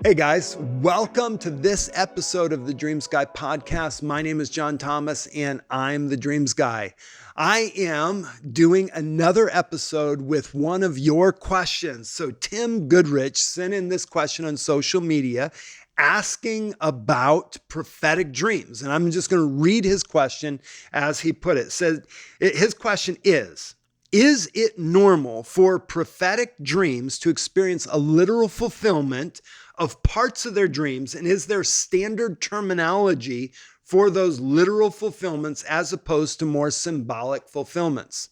Hey guys, welcome to this episode of the Dreams Guy podcast. My name is John Thomas and I'm the Dreams Guy. I am doing another episode with one of your questions. So Tim Goodrich sent in this question on social media asking about prophetic dreams. And I'm just going to read his question as he put it. His question is it normal for prophetic dreams to experience a literal fulfillment of parts of their dreams? And is there standard terminology for those literal fulfillments as opposed to more symbolic fulfillments?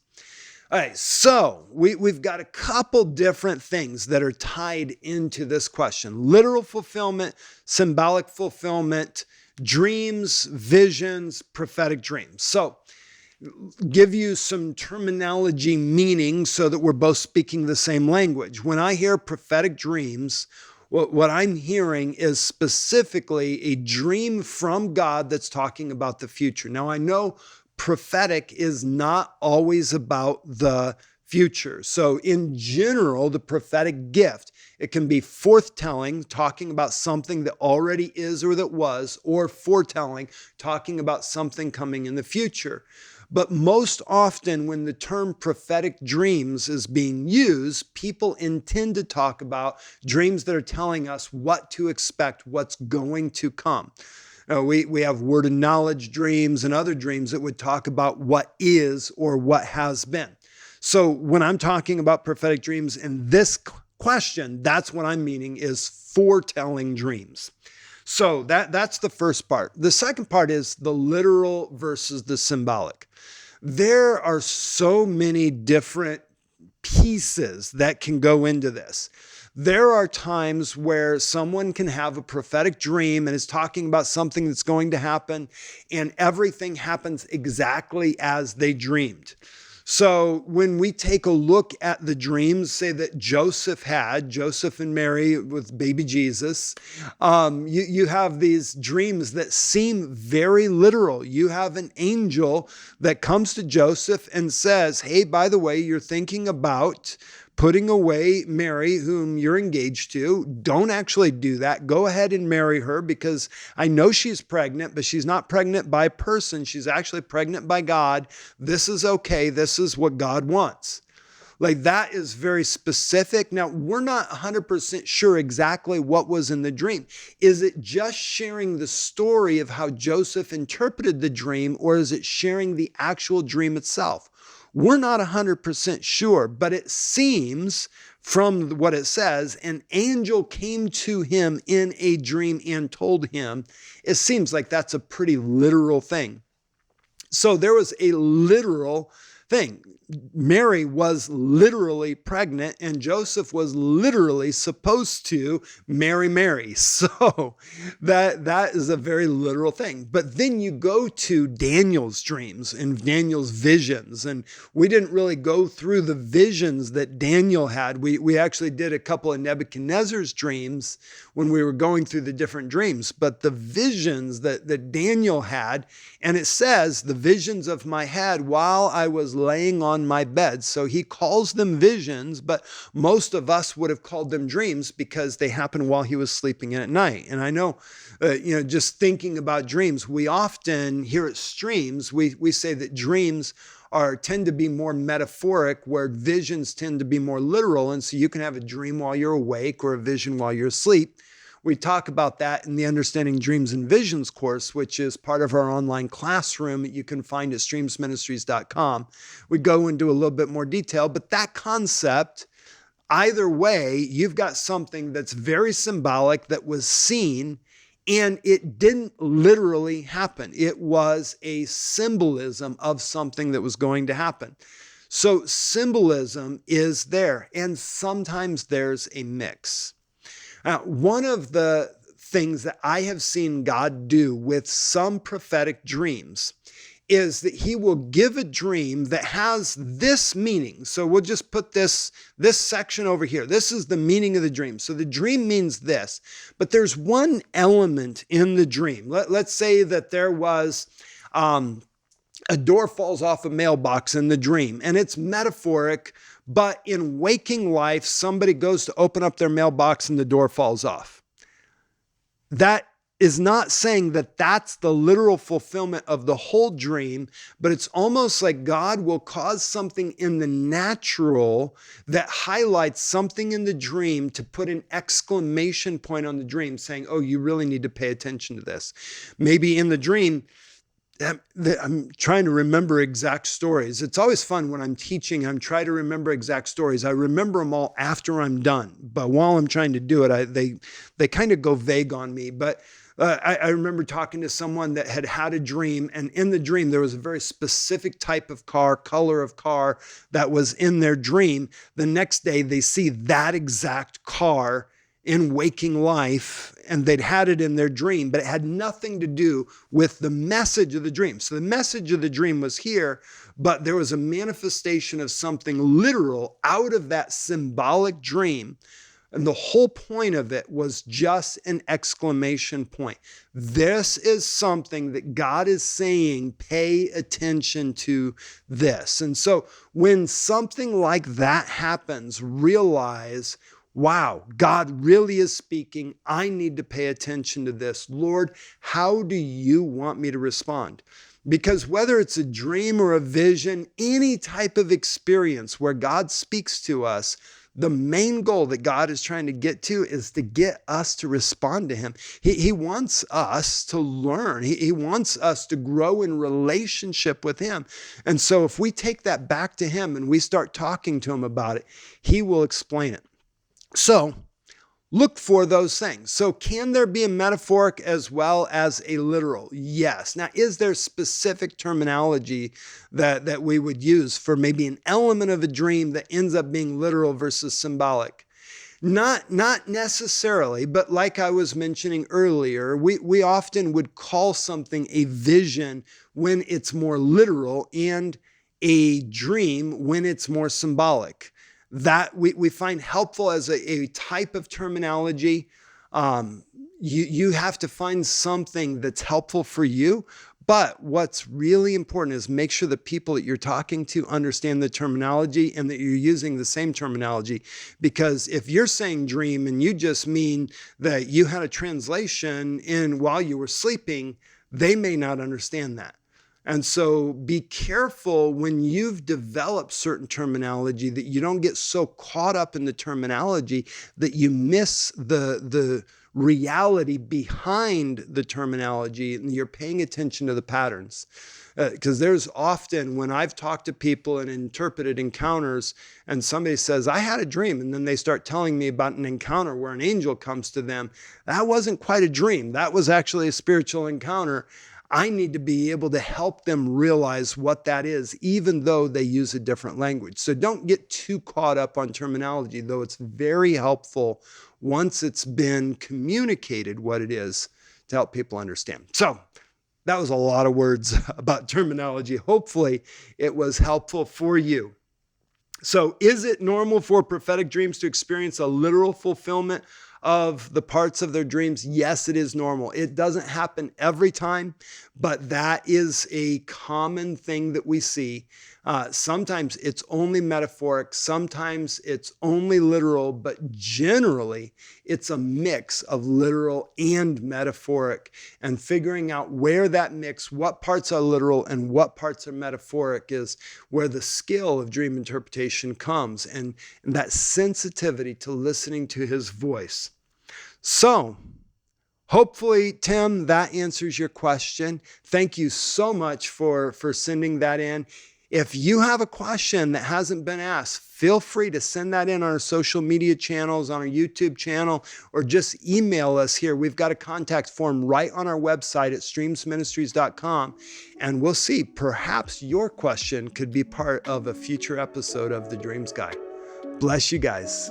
All right, so we've got a couple different things that are tied into this question: literal fulfillment, symbolic fulfillment, dreams, visions, prophetic dreams. So give you some terminology meaning so that we're both speaking the same language. When I hear prophetic dreams, what I'm hearing is specifically a dream from God that's talking about the future. Now, I know prophetic is not always about the future. So in general, the prophetic gift, it can be forthtelling, talking about something that already is or that was, or foretelling, talking about something coming in the future. But most often when the term prophetic dreams is being used, people intend to talk about dreams that are telling us what to expect, what's going to come. We have word of knowledge dreams and other dreams that would talk about what is or what has been. So when I'm talking about prophetic dreams in this question, that's what I'm meaning is foretelling dreams. So that's the first part. The second part is the literal versus the symbolic. There are so many different pieces that can go into this. There are times where someone can have a prophetic dream and is talking about something that's going to happen, and everything happens exactly as they dreamed. So when we take a look at the dreams, say that Joseph and Mary with baby Jesus, you have these dreams that seem very literal. You have an angel that comes to Joseph and says, hey, by the way, you're thinking about putting away Mary, whom you're engaged to. Don't actually do that. Go ahead and marry her, because I know she's pregnant, but she's not pregnant by a person. She's actually pregnant by God. This is okay. This is what God wants. Like, that is very specific. Now, we're not 100% sure exactly what was in the dream. Is it just sharing the story of how Joseph interpreted the dream, or is it sharing the actual dream itself? We're not 100% sure, but it seems from what it says, an angel came to him in a dream and told him. It seems like that's a pretty literal thing. So there was a literal thing. Mary was literally pregnant and Joseph was literally supposed to marry Mary. So that is a very literal thing. But then you go to Daniel's dreams and Daniel's visions, and we didn't really go through the visions that Daniel had. We actually did a couple of Nebuchadnezzar's dreams when we were going through the different dreams, but the visions that Daniel had, and it says the visions of my head while I was laying on my bed. So he calls them visions, but most of us would have called them dreams because they happened while he was sleeping in at night. And I know, just thinking about dreams, we often here at Streams, we say that dreams tend to be more metaphoric, where visions tend to be more literal. And so you can have a dream while you're awake or a vision while you're asleep. We talk about that in the Understanding Dreams and Visions course, which is part of our online classroom that you can find at streamsministries.com. We go into a little bit more detail, but that concept, either way, you've got something that's very symbolic that was seen, and it didn't literally happen. It was a symbolism of something that was going to happen. So symbolism is there, and sometimes there's a mix. One of the things that I have seen God do with some prophetic dreams is that he will give a dream that has this meaning. So we'll just put this section over here. This is the meaning of the dream. So the dream means this, but there's one element in the dream. Let's say that there was a door falls off a mailbox in the dream, and it's metaphoric, but in waking life, somebody goes to open up their mailbox and the door falls off. that is not saying that that's the literal fulfillment of the whole dream, but it's almost like God will cause something in the natural that highlights something in the dream to put an exclamation point on the dream, saying, oh, you really need to pay attention to this. Maybe in the dream, I'm trying to remember exact stories. It's always fun when I'm teaching. I'm trying to remember exact stories. I remember them all after I'm done, but while I'm trying to do it, they kind of go vague on me. But I remember talking to someone that had a dream, and in the dream there was a very specific type of car, color of car that was in their dream. The next day they see that exact car in waking life, and they'd had it in their dream, but it had nothing to do with the message of the dream. So the message of the dream was here, but there was a manifestation of something literal out of that symbolic dream. And the whole point of it was just an exclamation point. This is something that God is saying, pay attention to this. And so when something like that happens, realize, wow, God really is speaking. I need to pay attention to this. Lord, how do you want me to respond? Because whether it's a dream or a vision, any type of experience where God speaks to us, the main goal that God is trying to get to is to get us to respond to him. He wants us to learn. He wants us to grow in relationship with him. And so if we take that back to him and we start talking to him about it, he will explain it. So look for those things. So can there be a metaphoric as well as a literal? Yes. Now, is there specific terminology that we would use for maybe an element of a dream that ends up being literal versus symbolic? Not necessarily, but like I was mentioning earlier, we often would call something a vision when it's more literal and a dream when it's more symbolic. That we find helpful as a type of terminology. You have to find something that's helpful for you. But what's really important is make sure the people that you're talking to understand the terminology and that you're using the same terminology. Because if you're saying dream and you just mean that you had a translation in while you were sleeping, they may not understand that. And so be careful when you've developed certain terminology that you don't get so caught up in the terminology that you miss the reality behind the terminology and you're paying attention to the patterns. Because there's often when I've talked to people and interpreted encounters and somebody says, I had a dream, and then they start telling me about an encounter where an angel comes to them. That wasn't quite a dream. That was actually a spiritual encounter. I need to be able to help them realize what that is, even though they use a different language. So don't get too caught up on terminology, though it's very helpful once it's been communicated what it is to help people understand. So that was a lot of words about terminology. Hopefully it was helpful for you. So is it normal for prophetic dreams to experience a literal fulfillment of the parts of their dreams? Yes, it is normal. It doesn't happen every time, but that is a common thing that we see. Sometimes it's only metaphoric, sometimes it's only literal, but generally it's a mix of literal and metaphoric. And figuring out where that mix, what parts are literal and what parts are metaphoric, is where the skill of dream interpretation comes, and that sensitivity to listening to his voice. So, hopefully, Tim, that answers your question. Thank you so much for sending that in. If you have a question that hasn't been asked, feel free to send that in on our social media channels, on our YouTube channel, or just email us here. We've got a contact form right on our website at streamsministries.com, and we'll see. Perhaps your question could be part of a future episode of The Dreams Guy. Bless you guys.